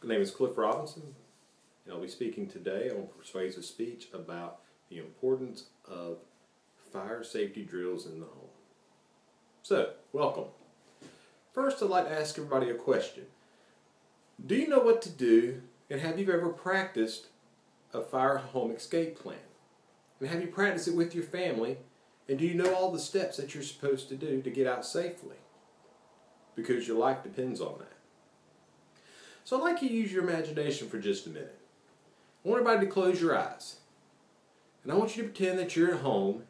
My name is Cliff Robinson, and I'll be speaking today on Persuasive Speech about the importance of fire safety drills in the home. So, welcome. First, I'd like to ask everybody a question. Do you know what to do, and have you ever practiced a fire home escape plan? And have you practiced it with your family, and do you know all the steps that you're supposed to do to get out safely? Because your life depends on that. So I'd like you to use your imagination for just a minute. I want everybody to close your eyes. And I want you to pretend that you're at home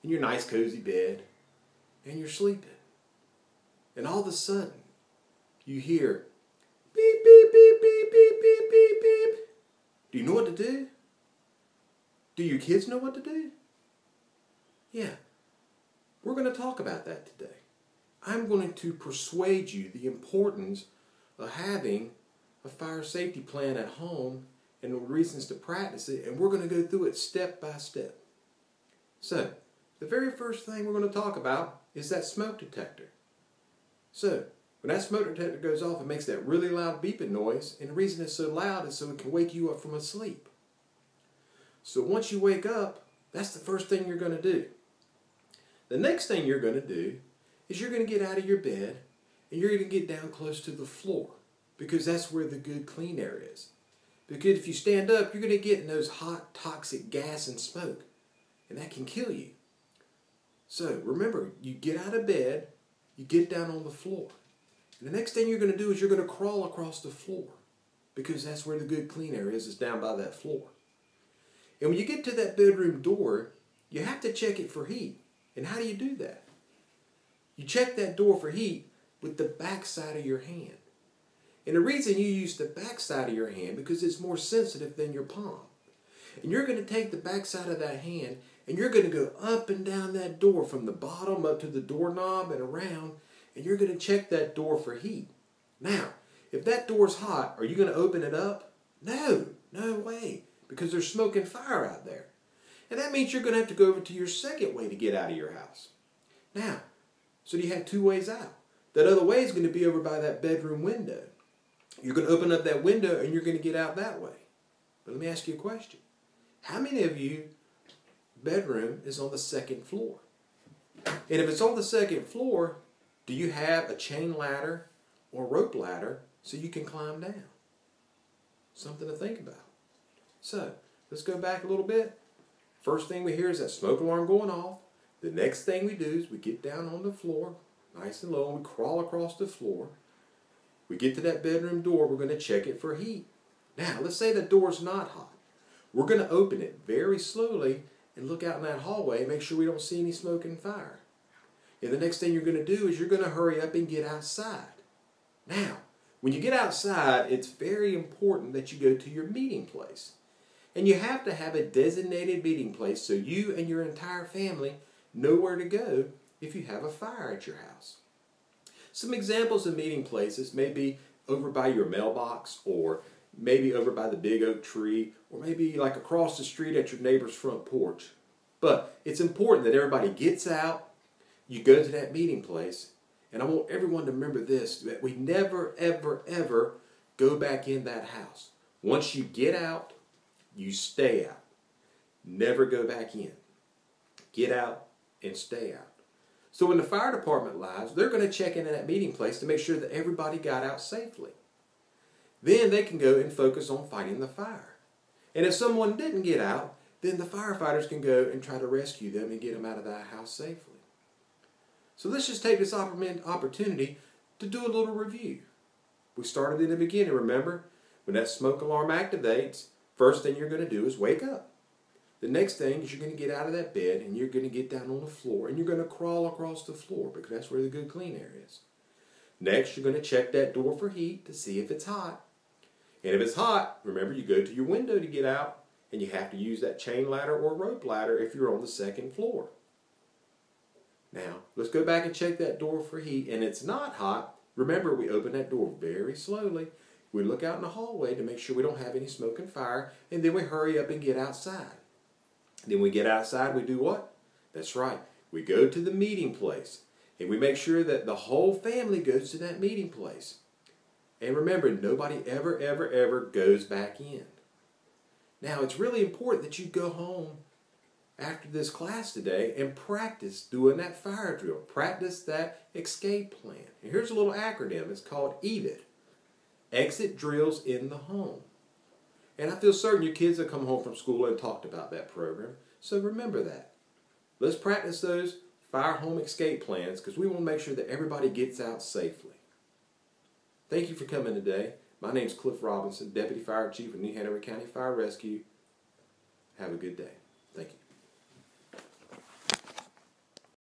in your nice cozy bed and you're sleeping. And all of a sudden, you hear beep, beep, beep, beep, beep, beep, beep, beep. Do you know what to do? Do your kids know what to do? Yeah. We're going to talk about that today. I'm going to persuade you the importance of having a fire safety plan at home and the reasons to practice it, and we're going to go through it step by step. So, the very first thing we're going to talk about is that smoke detector. So, when that smoke detector goes off, it makes that really loud beeping noise, and the reason it's so loud is so it can wake you up from a sleep. So once you wake up, that's the first thing you're going to do. The next thing you're going to do is you're going to get out of your bed and you're going to get down close to the floor, because that's where the good clean air is. Because if you stand up, you're going to get in those hot, toxic gas and smoke, and that can kill you. So remember, you get out of bed, you get down on the floor. And the next thing you're going to do is you're going to crawl across the floor, because that's where the good clean air is down by that floor. And when you get to that bedroom door, you have to check it for heat. And how do you do that? You check that door for heat with the back side of your hand. And the reason you use the back side of your hand because it's more sensitive than your palm. And you're going to take the back side of that hand and you're going to go up and down that door from the bottom up to the doorknob and around, and you're going to check that door for heat. Now, if that door's hot, are you going to open it up? No, no way, because there's smoke and fire out there. And that means you're going to have to go over to your second way to get out of your house. Now, so you have two ways out. That other way is going to be over by that bedroom window. You're going to open up that window and you're going to get out that way. But let me ask you a question. How many of you bedroom is on the second floor? And if it's on the second floor, do you have a chain ladder or rope ladder so you can climb down? Something to think about. So, let's go back a little bit. First thing we hear is that smoke alarm going off. The next thing we do is we get down on the floor, nice and low, and we crawl across the floor. We get to that bedroom door, we're going to check it for heat. Now, let's say the door's not hot. We're going to open it very slowly and look out in that hallway and make sure we don't see any smoke and fire. And the next thing you're going to do is you're going to hurry up and get outside. Now, when you get outside, it's very important that you go to your meeting place. And you have to have a designated meeting place so you and your entire family know where to go if you have a fire at your house. Some examples of meeting places may be over by your mailbox, or maybe over by the big oak tree, or maybe like across the street at your neighbor's front porch. But it's important that everybody gets out, you go to that meeting place, and I want everyone to remember this, that we never, ever, ever go back in that house. Once you get out, you stay out. Never go back in. Get out and stay out. So when the fire department arrives, they're going to check into that meeting place to make sure that everybody got out safely. Then they can go and focus on fighting the fire. And if someone didn't get out, then the firefighters can go and try to rescue them and get them out of that house safely. So let's just take this opportunity to do a little review. We started in the beginning, remember? When that smoke alarm activates, first thing you're going to do is wake up. The next thing is you're going to get out of that bed and you're going to get down on the floor and you're going to crawl across the floor, because that's where the good clean air is. Next, you're going to check that door for heat to see if it's hot. And if it's hot, remember, you go to your window to get out, and you have to use that chain ladder or rope ladder if you're on the second floor. Now, let's go back and check that door for heat, and it's not hot. Remember, we open that door very slowly. We look out in the hallway to make sure we don't have any smoke and fire, and then we hurry up and get outside. Then we get outside, we do what? That's right, we go to the meeting place, and we make sure that the whole family goes to that meeting place. And remember, nobody ever goes back in. Now, it's really important that you go home after this class today and practice doing that fire drill. Practice that escape plan. And here's a little acronym. It's called EDIT. Exit Drills in the Home. And I feel certain your kids have come home from school and talked about that program. So remember that. Let's practice those fire home escape plans because we want to make sure that everybody gets out safely. Thank you for coming today. My name is Cliff Robinson, Deputy Fire Chief of New Hanover County Fire Rescue. Have a good day. Thank you.